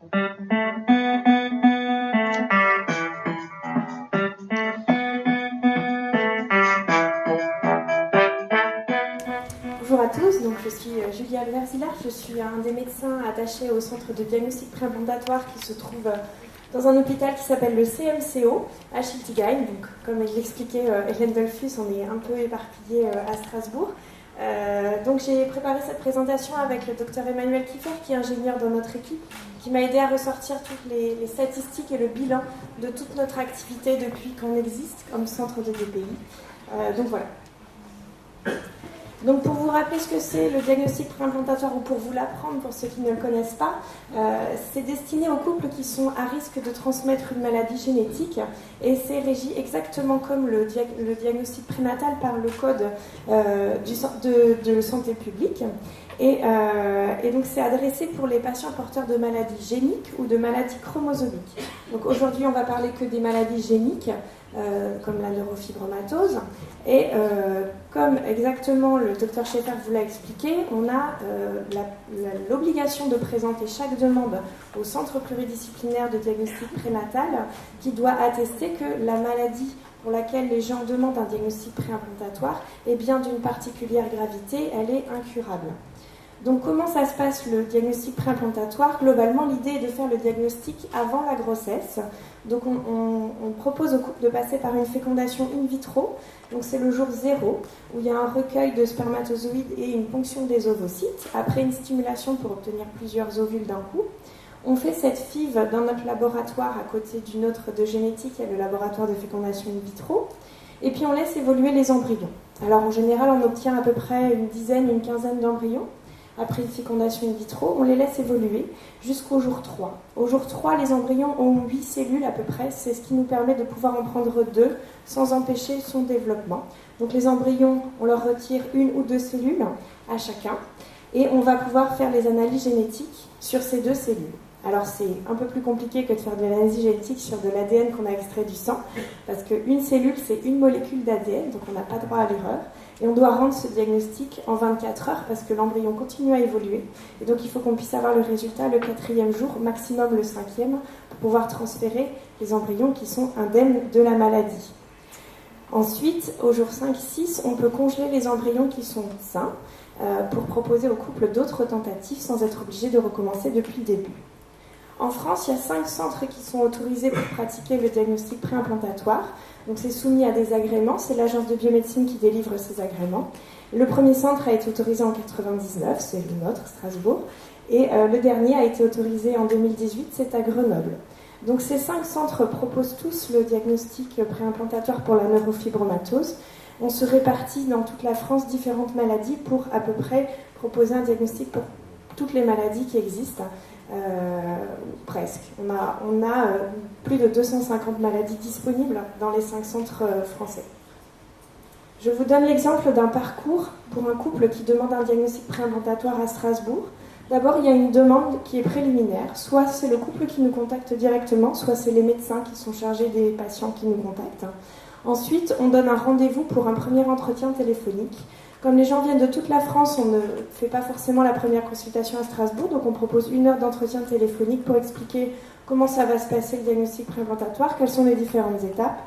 Bonjour à tous, donc je suis Julia Verzilard, je suis un des médecins attachés au centre de diagnostic préimplantatoire qui se trouve dans un hôpital qui s'appelle le CMCO à Schiltigheim. Donc, comme l'expliquait Hélène Dollfus, on est un peu éparpillés à Strasbourg. Donc j'ai préparé cette présentation avec le docteur Emmanuel Kiefer, qui est ingénieur dans notre équipe, qui m'a aidé à ressortir toutes les statistiques et le bilan de toute notre activité depuis qu'on existe comme centre de DPI. Donc voilà. Donc pour vous rappeler ce que c'est le diagnostic préimplantatoire, ou pour vous l'apprendre pour ceux qui ne le connaissent pas, c'est destiné aux couples qui sont à risque de transmettre une maladie génétique, et c'est régi exactement comme le diagnostic prénatal par le code de santé publique. Et donc c'est adressé pour les patients porteurs de maladies géniques ou de maladies chromosomiques. Donc aujourd'hui on va parler que des maladies géniques, comme la neurofibromatose, et comme exactement le docteur Schaeffer vous l'a expliqué, on a l'obligation de présenter chaque demande au centre pluridisciplinaire de diagnostic prénatal, qui doit attester que la maladie pour laquelle les gens demandent un diagnostic préimplantatoire est bien d'une particulière gravité, elle est incurable. Donc comment ça se passe le diagnostic préimplantatoire? Globalement, l'idée est de faire le diagnostic avant la grossesse. Donc on propose au couple de passer par une fécondation in vitro. Donc c'est le jour 0, où il y a un recueil de spermatozoïdes et une ponction des ovocytes, après une stimulation pour obtenir plusieurs ovules d'un coup. On fait cette FIV dans notre laboratoire à côté d'une autre de génétique, il y a le laboratoire de fécondation in vitro. Et puis on laisse évoluer les embryons. Alors en général, on obtient à peu près une dizaine, une quinzaine d'embryons. Après une fécondation in vitro, on les laisse évoluer jusqu'au jour 3. Au jour 3, les embryons ont 8 cellules à peu près, c'est ce qui nous permet de pouvoir en prendre 2 sans empêcher son développement. Donc les embryons, on leur retire 1 ou 2 cellules à chacun, et on va pouvoir faire les analyses génétiques sur ces 2 cellules. Alors c'est un peu plus compliqué que de faire de l'analyse génétique sur de l'ADN qu'on a extrait du sang, parce qu'une cellule, c'est une molécule d'ADN, donc on n'a pas droit à l'erreur. Et on doit rendre ce diagnostic en 24 heures parce que l'embryon continue à évoluer. Et donc il faut qu'on puisse avoir le résultat le 4e jour, maximum le 5e, pour pouvoir transférer les embryons qui sont indemnes de la maladie. Ensuite, au jour 5-6, on peut congeler les embryons qui sont sains pour proposer au couple d'autres tentatives sans être obligé de recommencer depuis le début. En France, il y a 5 centres qui sont autorisés pour pratiquer le diagnostic préimplantatoire. Donc c'est soumis à des agréments, c'est l'agence de biomédecine qui délivre ces agréments. Le premier centre a été autorisé en 1999, c'est le nôtre, Strasbourg, et le dernier a été autorisé en 2018, c'est à Grenoble. Donc ces 5 centres proposent tous le diagnostic préimplantatoire pour la neurofibromatose. On se répartit dans toute la France différentes maladies pour à peu près proposer un diagnostic pour toutes les maladies qui existent. Presque. On a plus de 250 maladies disponibles dans les 5 centres français. Je vous donne l'exemple d'un parcours pour un couple qui demande un diagnostic préimplantatoire à Strasbourg. D'abord, il y a une demande qui est préliminaire. Soit c'est le couple qui nous contacte directement, soit c'est les médecins qui sont chargés des patients qui nous contactent. Ensuite, on donne un rendez-vous pour un premier entretien téléphonique. Comme les gens viennent de toute la France, on ne fait pas forcément la première consultation à Strasbourg, donc on propose 1 heure d'entretien téléphonique pour expliquer comment ça va se passer le diagnostic préimplantatoire, quelles sont les différentes étapes.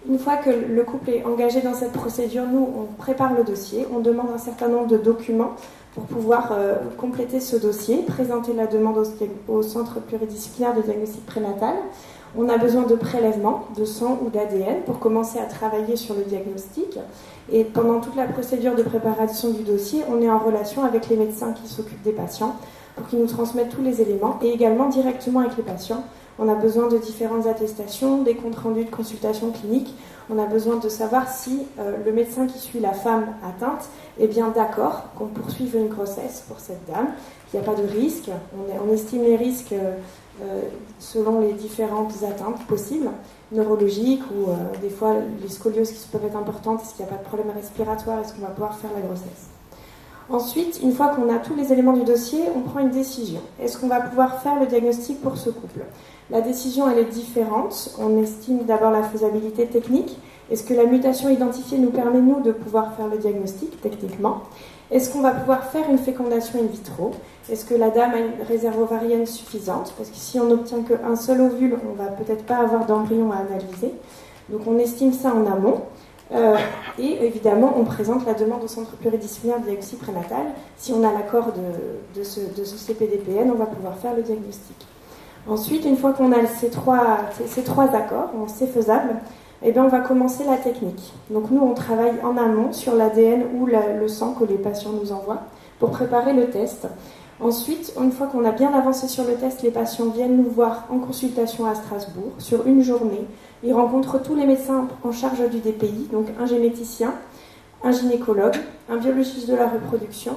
Une fois que le couple est engagé dans cette procédure, nous, on prépare le dossier, on demande un certain nombre de documents pour pouvoir compléter ce dossier, présenter la demande au centre pluridisciplinaire de diagnostic prénatal. On a besoin de prélèvements de sang ou d'ADN pour commencer à travailler sur le diagnostic. Et pendant toute la procédure de préparation du dossier, on est en relation avec les médecins qui s'occupent des patients pour qu'ils nous transmettent tous les éléments, et également directement avec les patients. On a besoin de différentes attestations, des comptes rendus de consultation clinique. On a besoin de savoir si le médecin qui suit la femme atteinte est bien d'accord qu'on poursuive une grossesse pour cette dame, qu'il n'y a pas de risque. On estime les risques selon les différentes atteintes possibles, neurologiques ou des fois les scolioses qui peuvent être importantes. Est-ce qu'il n'y a pas de problème respiratoire? Est-ce qu'on va pouvoir faire la grossesse? Ensuite, une fois qu'on a tous les éléments du dossier, on prend une décision. Est-ce qu'on va pouvoir faire le diagnostic pour ce couple? La décision, elle est différente. On estime d'abord la faisabilité technique. Est-ce que la mutation identifiée nous permet, nous, de pouvoir faire le diagnostic techniquement? Est-ce qu'on va pouvoir faire une fécondation in vitro? Est-ce que la dame a une réserve ovarienne suffisante? Parce que si on n'obtient qu'un seul ovule, on ne va peut-être pas avoir d'embryon à analyser. Donc on estime ça en amont. Et évidemment, on présente la demande au centre pluridisciplinaire de diagnostic prénatal. Si on a l'accord de ce CPDPN, on va pouvoir faire le diagnostic. Ensuite, une fois qu'on a ces trois accords, c'est faisable, eh bien, on va commencer la technique. Donc nous, on travaille en amont sur l'ADN ou le sang que les patients nous envoient pour préparer le test. Ensuite, une fois qu'on a bien avancé sur le test, les patients viennent nous voir en consultation à Strasbourg sur une journée. Ils rencontrent tous les médecins en charge du DPI, donc un généticien, un gynécologue, un biologiste de la reproduction,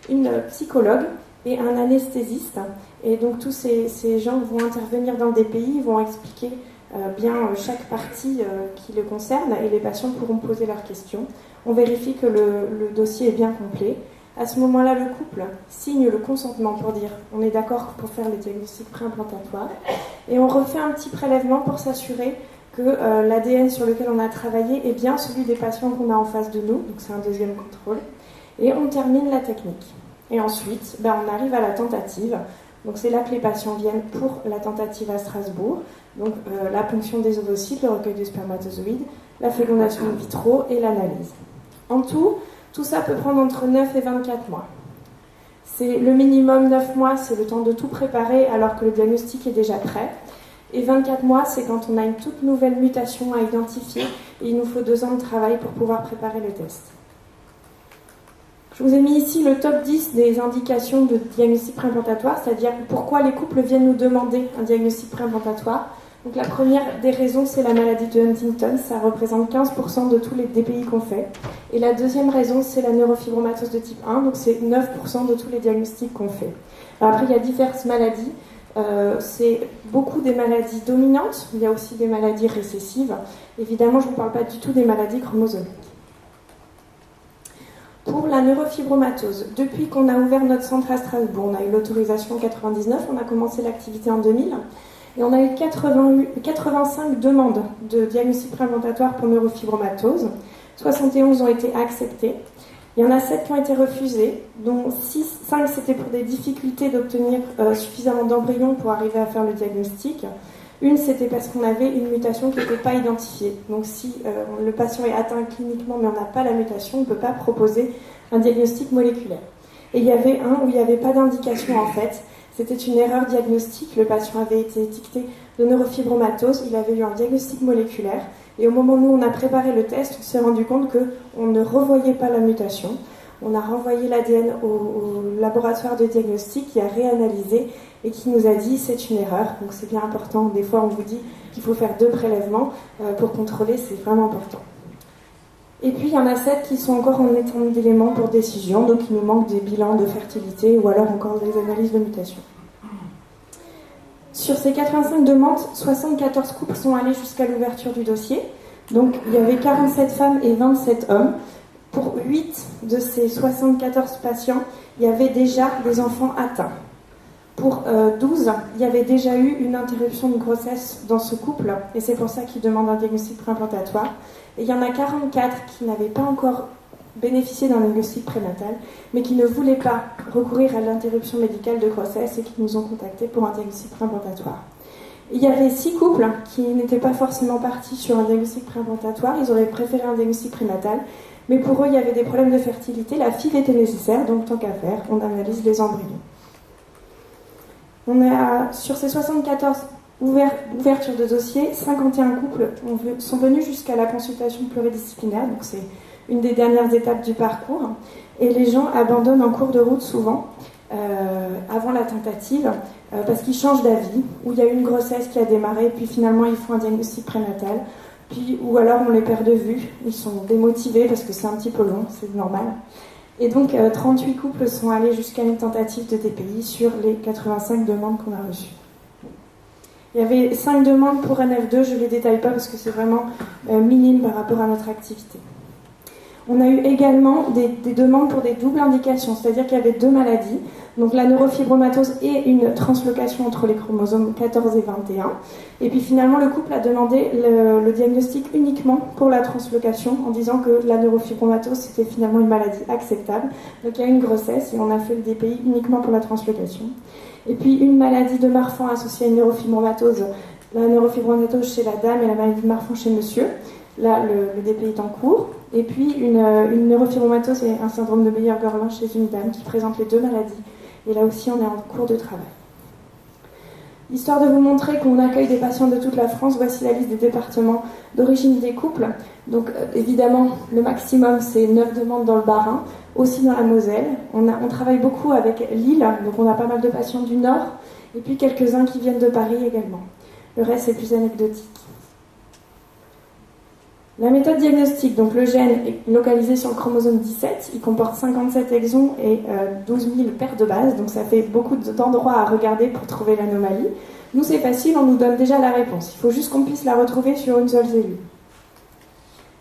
une psychologue et un anesthésiste. Et donc tous ces gens vont intervenir dans le DPI, vont expliquer bien chaque partie qui le concerne et les patients pourront poser leurs questions. On vérifie que le dossier est bien complet. À ce moment-là, le couple signe le consentement pour dire on est d'accord pour faire les diagnostics préimplantatoires et on refait un petit prélèvement pour s'assurer que l'ADN sur lequel on a travaillé est bien celui des patients qu'on a en face de nous, donc c'est un deuxième contrôle, et on termine la technique. Et ensuite, on arrive à la tentative, donc c'est là que les patients viennent pour la tentative à Strasbourg, donc la ponction des ovocytes, le recueil de spermatozoïdes, la fécondation in vitro et l'analyse. En tout ça peut prendre entre 9 et 24 mois. C'est le minimum 9 mois, c'est le temps de tout préparer alors que le diagnostic est déjà prêt. Et 24 mois, c'est quand on a une toute nouvelle mutation à identifier et il nous faut 2 ans de travail pour pouvoir préparer le test. Je vous ai mis ici le top 10 des indications de diagnostic préimplantatoire, c'est-à-dire pourquoi les couples viennent nous demander un diagnostic préimplantatoire. Donc la première des raisons, c'est la maladie de Huntington, ça représente 15% de tous les DPI qu'on fait. Et la deuxième raison, c'est la neurofibromatose de type 1, donc c'est 9% de tous les diagnostics qu'on fait. Alors après, il y a diverses maladies. C'est beaucoup des maladies dominantes, il y a aussi des maladies récessives. Évidemment, je ne vous parle pas du tout des maladies chromosomiques. Pour la neurofibromatose, depuis qu'on a ouvert notre centre à Strasbourg, on a eu l'autorisation en 1999, on a commencé l'activité en 2000, et on a eu 85 demandes de diagnostic préimplantatoire pour neurofibromatose. 71 ont été acceptées. Il y en a 7 qui ont été refusés, dont 5 c'était pour des difficultés d'obtenir suffisamment d'embryons pour arriver à faire le diagnostic. Une, c'était parce qu'on avait une mutation qui n'était pas identifiée. Donc si le patient est atteint cliniquement mais on n'a pas la mutation, on ne peut pas proposer un diagnostic moléculaire. Et il y avait un où il n'y avait pas d'indication en fait. C'était une erreur diagnostique. Le patient avait été étiqueté de neurofibromatose, il avait eu un diagnostic moléculaire. Et au moment où nous, on a préparé le test, on s'est rendu compte qu'on ne revoyait pas la mutation. On a renvoyé l'ADN au laboratoire de diagnostic qui a réanalysé et qui nous a dit c'est une erreur. Donc c'est bien important. Des fois, on vous dit qu'il faut faire 2 prélèvements pour contrôler, c'est vraiment important. Et puis, il y en a 7 qui sont encore en état d'éléments pour décision. Donc, il nous manque des bilans de fertilité ou alors encore des analyses de mutation. Sur ces 85 demandes, 74 couples sont allés jusqu'à l'ouverture du dossier. Donc, il y avait 47 femmes et 27 hommes. Pour 8 de ces 74 patients, il y avait déjà des enfants atteints. Pour 12, il y avait déjà eu une interruption de grossesse dans ce couple, et c'est pour ça qu'ils demandent un diagnostic préimplantatoire. Et il y en a 44 qui n'avaient pas encore bénéficié d'un diagnostic prénatal, mais qui ne voulaient pas recourir à l'interruption médicale de grossesse et qui nous ont contactés pour un diagnostic préimplantatoire. Il y avait 6 couples qui n'étaient pas forcément partis sur un diagnostic préimplantatoire, ils auraient préféré un diagnostic prénatal, mais pour eux, il y avait des problèmes de fertilité, la FIV était nécessaire, donc tant qu'à faire, on analyse les embryons. Sur ces 74 ouvertures de dossiers, 51 couples sont venus jusqu'à la consultation pluridisciplinaire, donc c'est une des dernières étapes du parcours, et les gens abandonnent en cours de route souvent, avant la tentative, parce qu'ils changent d'avis, ou il y a eu une grossesse qui a démarré, puis finalement ils font un diagnostic prénatal, ou alors on les perd de vue, ils sont démotivés parce que c'est un petit peu long, c'est normal. Et donc 38 couples sont allés jusqu'à une tentative de DPI sur les 85 demandes qu'on a reçues. Il y avait 5 demandes pour NF2, je ne les détaille pas parce que c'est vraiment minime par rapport à notre activité. On a eu également des demandes pour des doubles indications, c'est-à-dire qu'il y avait deux maladies, donc la neurofibromatose et une translocation entre les chromosomes 14 et 21. Et puis finalement, le couple a demandé le diagnostic uniquement pour la translocation, en disant que la neurofibromatose, c'était finalement une maladie acceptable. Donc il y a une grossesse et on a fait le DPI uniquement pour la translocation. Et puis une maladie de Marfan associée à une neurofibromatose, la neurofibromatose chez la dame et la maladie de Marfan chez monsieur. Là, le DPI est en cours. Et puis une neurofibromatose et un syndrome de Meyer-Gorlin chez une dame qui présente les deux maladies. Et là aussi, on est en cours de travail. Histoire de vous montrer qu'on accueille des patients de toute la France, voici la liste des départements d'origine des couples. Donc évidemment, le maximum, c'est 9 demandes dans le Bas-Rhin, aussi dans la Moselle. On travaille beaucoup avec Lille, donc on a pas mal de patients du Nord, et puis quelques-uns qui viennent de Paris également. Le reste, c'est plus anecdotique. La méthode diagnostique, donc le gène est localisé sur le chromosome 17, il comporte 57 exons et 12 000 paires de bases, donc ça fait beaucoup d'endroits à regarder pour trouver l'anomalie. Nous c'est facile, on nous donne déjà la réponse, il faut juste qu'on puisse la retrouver sur une seule cellule.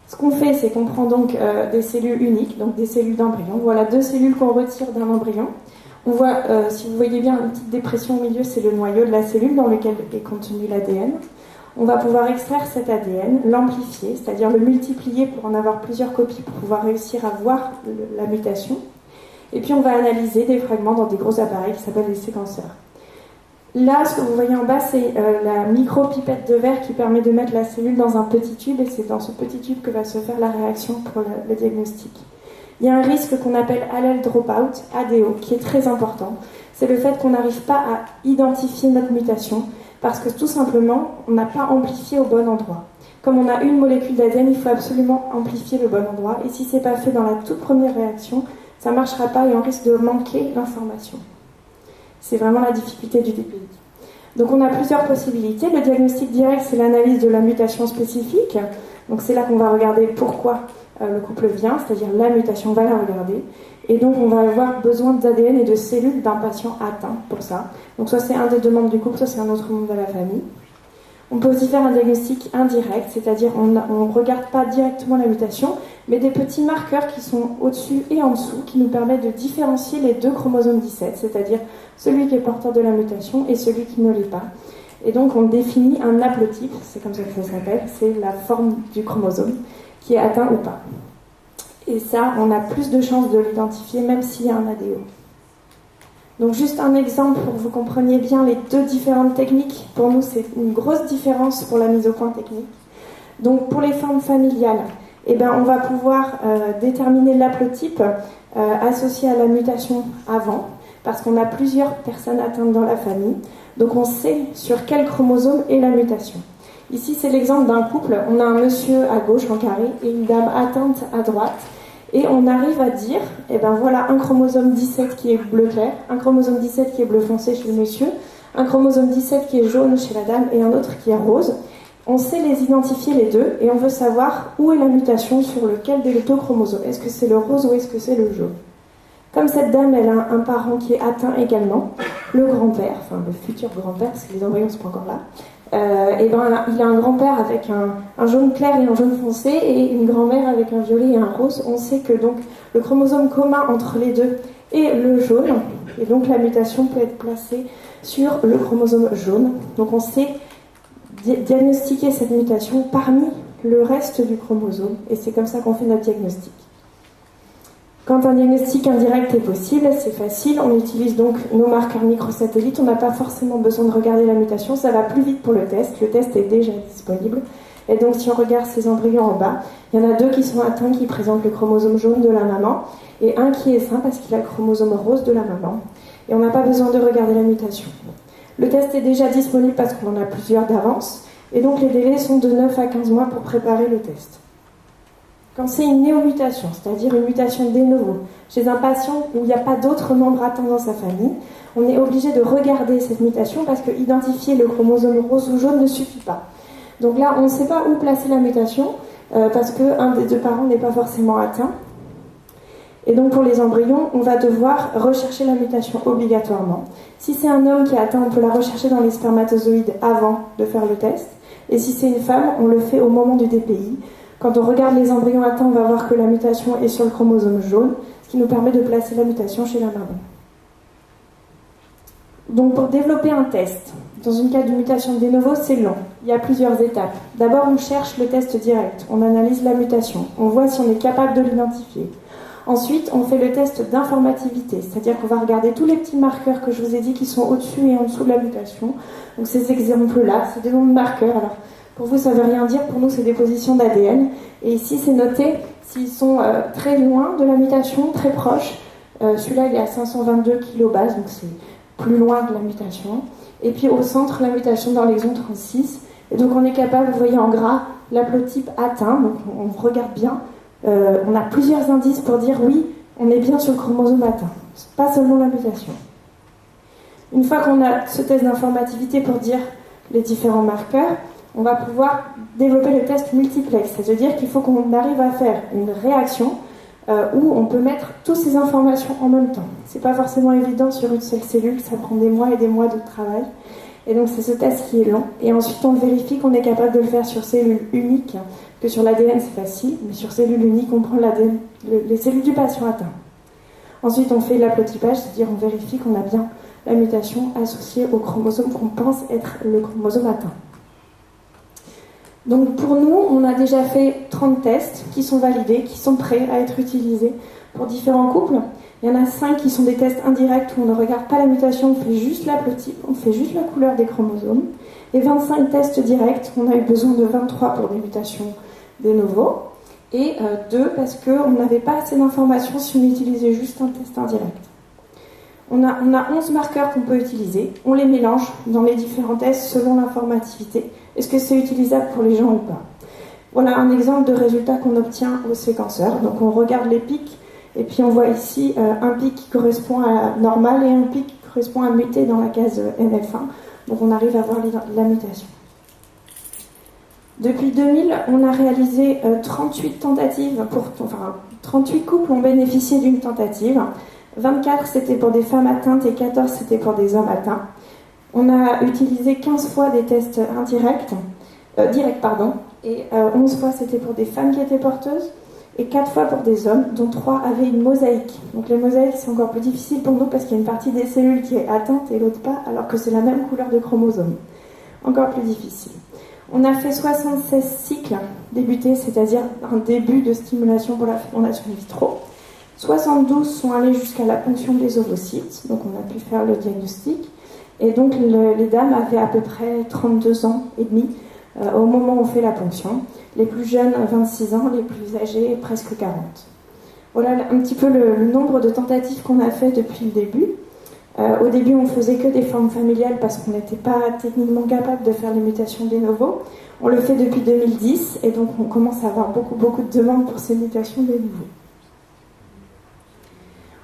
Ce qu'on fait, c'est qu'on prend donc des cellules uniques, donc des cellules d'embryon. Voilà 2 cellules qu'on retire d'un embryon. On voit, si vous voyez bien, une petite dépression au milieu, c'est le noyau de la cellule dans lequel est contenu l'ADN. On va pouvoir extraire cet ADN, l'amplifier, c'est-à-dire le multiplier pour en avoir plusieurs copies pour pouvoir réussir à voir la mutation. Et puis on va analyser des fragments dans des gros appareils qui s'appellent les séquenceurs. Là, ce que vous voyez en bas, c'est la micro-pipette de verre qui permet de mettre la cellule dans un petit tube, et c'est dans ce petit tube que va se faire la réaction pour le diagnostic. Il y a un risque qu'on appelle allele dropout, ADO, qui est très important. C'est le fait qu'on n'arrive pas à identifier notre mutation, parce que tout simplement, on n'a pas amplifié au bon endroit. Comme on a une molécule d'ADN, il faut absolument amplifier le bon endroit, et si ce n'est pas fait dans la toute première réaction, ça ne marchera pas et on risque de manquer l'information. C'est vraiment la difficulté du DPI. Donc on a plusieurs possibilités. Le diagnostic direct, c'est l'analyse de la mutation spécifique. Donc c'est là qu'on va regarder pourquoi le couple vient, c'est-à-dire la mutation, on va la regarder. Et donc on va avoir besoin d'ADN et de cellules d'un patient atteint pour ça. Donc soit c'est un des deux membres du couple, soit c'est un autre membre de la famille. On peut aussi faire un diagnostic indirect, c'est-à-dire on ne regarde pas directement la mutation, mais des petits marqueurs qui sont au-dessus et en dessous, qui nous permettent de différencier les deux chromosomes 17, c'est-à-dire celui qui est porteur de la mutation et celui qui ne l'est pas. Et donc on définit un haplotype, c'est comme ça que ça s'appelle, c'est la forme du chromosome qui est atteint ou pas. Et ça, on a plus de chances de l'identifier même s'il y a un ADO. Donc juste un exemple pour que vous compreniez bien les deux différentes techniques. Pour nous, c'est une grosse différence pour la mise au point technique. Donc pour les formes familiales, on va pouvoir déterminer l'haplotype associé à la mutation avant, parce qu'on a plusieurs personnes atteintes dans la famille. Donc on sait sur quel chromosome est la mutation. Ici, c'est l'exemple d'un couple. On a un monsieur à gauche en carré et une dame atteinte à droite. Et on arrive à dire, voilà un chromosome 17 qui est bleu clair, un chromosome 17 qui est bleu foncé chez le monsieur, un chromosome 17 qui est jaune chez la dame et un autre qui est rose. On sait les identifier les deux et on veut savoir où est la mutation sur lequel des deux chromosomes. Est-ce que c'est le rose ou est-ce que c'est le jaune? Comme cette dame, elle a un parent qui est atteint également, le grand-père, enfin le futur grand-père, parce que les embryons ne sont pas encore là, il a un grand-père avec un jaune clair et un jaune foncé et une grand-mère avec un violet et un rose. On sait que donc le chromosome commun entre les deux est le jaune, et donc la mutation peut être placée sur le chromosome jaune. Donc on sait diagnostiquer cette mutation parmi le reste du chromosome, et c'est comme ça qu'on fait notre diagnostic. Quand un diagnostic indirect est possible, c'est facile, on utilise donc nos marqueurs microsatellites, on n'a pas forcément besoin de regarder la mutation, ça va plus vite pour le test est déjà disponible. Et donc si on regarde ces embryons en bas, il y en a 2 qui sont atteints, qui présentent le chromosome jaune de la maman, et un qui est sain parce qu'il a le chromosome rose de la maman. Et on n'a pas besoin de regarder la mutation. Le test est déjà disponible parce qu'on en a plusieurs d'avance, et donc les délais sont de 9 à 15 mois pour préparer le test. Quand c'est une néomutation, c'est-à-dire une mutation de novo, chez un patient où il n'y a pas d'autres membres atteints dans sa famille, on est obligé de regarder cette mutation parce que identifier le chromosome rose ou jaune ne suffit pas. Donc là, on ne sait pas où placer la mutation parce qu'un des deux parents n'est pas forcément atteint. Et donc pour les embryons, on va devoir rechercher la mutation obligatoirement. Si c'est un homme qui est atteint, on peut la rechercher dans les spermatozoïdes avant de faire le test. Et si c'est une femme, on le fait au moment du DPI, Quand on regarde les embryons atteints, on va voir que la mutation est sur le chromosome jaune, ce qui nous permet de placer la mutation chez la maman. Donc pour développer un test, dans une cas de mutation de novo, c'est long. Il y a plusieurs étapes. D'abord, on cherche le test direct, on analyse la mutation, on voit si on est capable de l'identifier. Ensuite, on fait le test d'informativité, c'est-à-dire qu'on va regarder tous les petits marqueurs que je vous ai dit qui sont au-dessus et en dessous de la mutation. Donc ces exemples-là, c'est des noms de marqueurs. Alors, pour vous, ça ne veut rien dire, pour nous, c'est des positions d'ADN. Et ici, c'est noté s'ils sont très loin de la mutation, très proches. Celui-là, il est à 522 kilobases, donc c'est plus loin de la mutation. Et puis au centre, la mutation dans l'exon 36. Et donc on est capable, vous voyez en gras, l'haplotype atteint, donc on regarde bien. On a plusieurs indices pour dire oui, on est bien sur le chromosome atteint, pas seulement la mutation. Une fois qu'on a ce test d'informativité pour dire les différents marqueurs, on va pouvoir développer le test multiplex, c'est-à-dire qu'il faut qu'on arrive à faire une réaction où on peut mettre toutes ces informations en même temps. C'est pas forcément évident sur une seule cellule, ça prend des mois et des mois de travail. Et donc c'est ce test qui est long. Et ensuite on vérifie qu'on est capable de le faire sur cellules uniques, que sur l'ADN c'est facile, mais sur cellules uniques on prend l'ADN, les cellules du patient atteint. Ensuite on fait l'haplotypage, c'est-à-dire on vérifie qu'on a bien la mutation associée au chromosome qu'on pense être le chromosome atteint. Donc pour nous, on a déjà fait 30 tests qui sont validés, qui sont prêts à être utilisés pour différents couples. Il y en a 5 qui sont des tests indirects où on ne regarde pas la mutation, on fait juste l'haplotype, on fait juste la couleur des chromosomes. Et 25 tests directs, on a eu besoin de 23 pour des mutations de novo. Et 2 parce qu'on n'avait pas assez d'informations si on utilisait juste un test indirect. On a 11 marqueurs qu'on peut utiliser, on les mélange dans les différents tests selon l'informativité. Est-ce que c'est utilisable pour les gens ou pas? Voilà un exemple de résultat qu'on obtient au séquenceur. Donc on regarde les pics, et puis on voit ici un pic qui correspond à normal et un pic qui correspond à muté dans la case NF1. Donc on arrive à voir la mutation. Depuis 2000, on a réalisé 38 tentatives, 38 couples ont bénéficié d'une tentative. 24 c'était pour des femmes atteintes et 14 c'était pour des hommes atteints. On a utilisé 15 fois des tests directs, et 11 fois c'était pour des femmes qui étaient porteuses, et 4 fois pour des hommes, dont 3 avaient une mosaïque. Donc les mosaïques, c'est encore plus difficile pour nous parce qu'il y a une partie des cellules qui est atteinte et l'autre pas, alors que c'est la même couleur de chromosome. Encore plus difficile. On a fait 76 cycles débutés, c'est-à-dire un début de stimulation pour la fécondation in vitro. 72 sont allés jusqu'à la ponction des ovocytes, donc on a pu faire le diagnostic. Et donc les dames avaient à peu près 32 ans et demi au moment où on fait la ponction. Les plus jeunes, 26 ans, les plus âgés, presque 40. Voilà un petit peu le nombre de tentatives qu'on a fait depuis le début. Au début, on faisait que des formes familiales parce qu'on n'était pas techniquement capable de faire les mutations de novo. On le fait depuis 2010 et donc on commence à avoir beaucoup de demandes pour ces mutations de nouveau.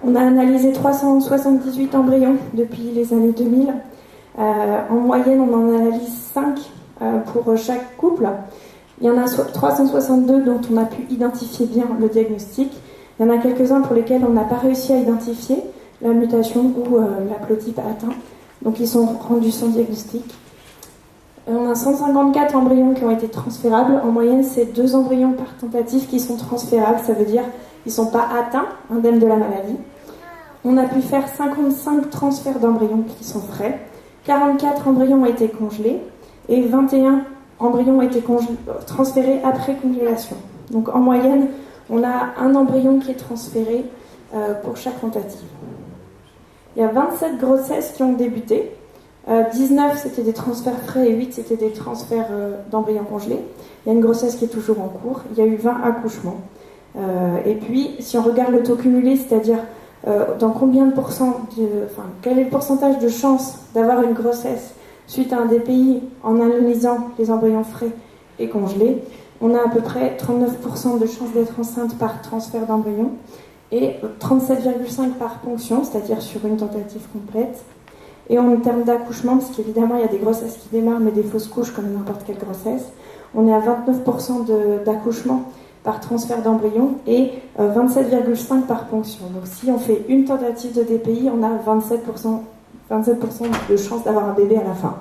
On a analysé 378 embryons depuis les années 2000. En moyenne, on en analyse 5 pour chaque couple. Il y en a 362 dont on a pu identifier bien le diagnostic. Il y en a quelques-uns pour lesquels on n'a pas réussi à identifier la mutation ou l'haplotype atteint. Donc ils sont rendus sans diagnostic. On a 154 embryons qui ont été transférables. En moyenne, c'est 2 embryons par tentative qui sont transférables. Ça veut dire qu'ils ne sont pas atteints, indemnes de la maladie. On a pu faire 55 transferts d'embryons qui sont frais. 44 embryons ont été congelés et 21 embryons ont été transférés après congélation. Donc en moyenne, on a un embryon qui est transféré pour chaque tentative. Il y a 27 grossesses qui ont débuté. 19 c'était des transferts frais et 8 c'était des transferts d'embryons congelés. Il y a une grossesse qui est toujours en cours. Il y a eu 20 accouchements. Et puis, si on regarde le taux cumulé, c'est-à-dire dans combien de quel est le pourcentage de chance d'avoir une grossesse suite à un DPI en analysant les embryons frais et congelés, on a à peu près 39% de chance d'être enceinte par transfert d'embryon et 37,5% par ponction, c'est-à-dire sur une tentative complète. Et en termes d'accouchement, parce qu'évidemment il y a des grossesses qui démarrent mais des fausses couches comme n'importe quelle grossesse, on est à 29% d'accouchement par transfert d'embryon et 27,5% par ponction. Donc si on fait une tentative de DPI, on a 27% de chance d'avoir un bébé à la fin.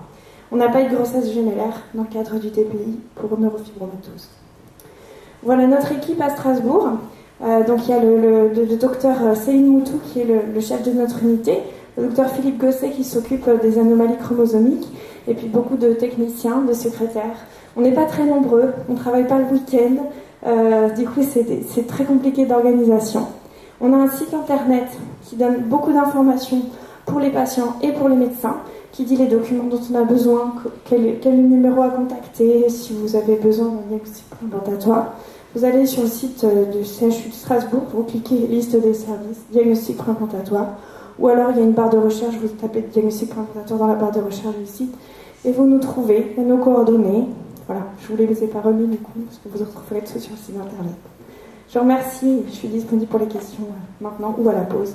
On n'a pas eu de grossesse gémellaire dans le cadre du DPI pour neurofibromatose. Voilà notre équipe à Strasbourg. Donc il y a le docteur Céline Moutou qui est le chef de notre unité, le docteur Philippe Gosset qui s'occupe des anomalies chromosomiques, et puis beaucoup de techniciens, de secrétaires. On n'est pas très nombreux, on ne travaille pas le week-end, du coup c'est très compliqué d'organisation. On a un site internet qui donne beaucoup d'informations pour les patients et pour les médecins, qui dit les documents dont on a besoin, quel numéro à contacter si vous avez besoin d'un diagnostic préimplantatoire. Vous allez sur le site du CHU de Strasbourg, vous cliquez liste des services, diagnostic préimplantatoire, ou alors il y a une barre de recherche, vous tapez diagnostic préimplantatoire dans la barre de recherche du site, et vous nous trouvez, il y a nos coordonnées. Voilà, je vous les ai pas remis du coup, parce que vous retrouverez tout sur le site internet. Je vous remercie, je suis disponible pour les questions maintenant ou à la pause.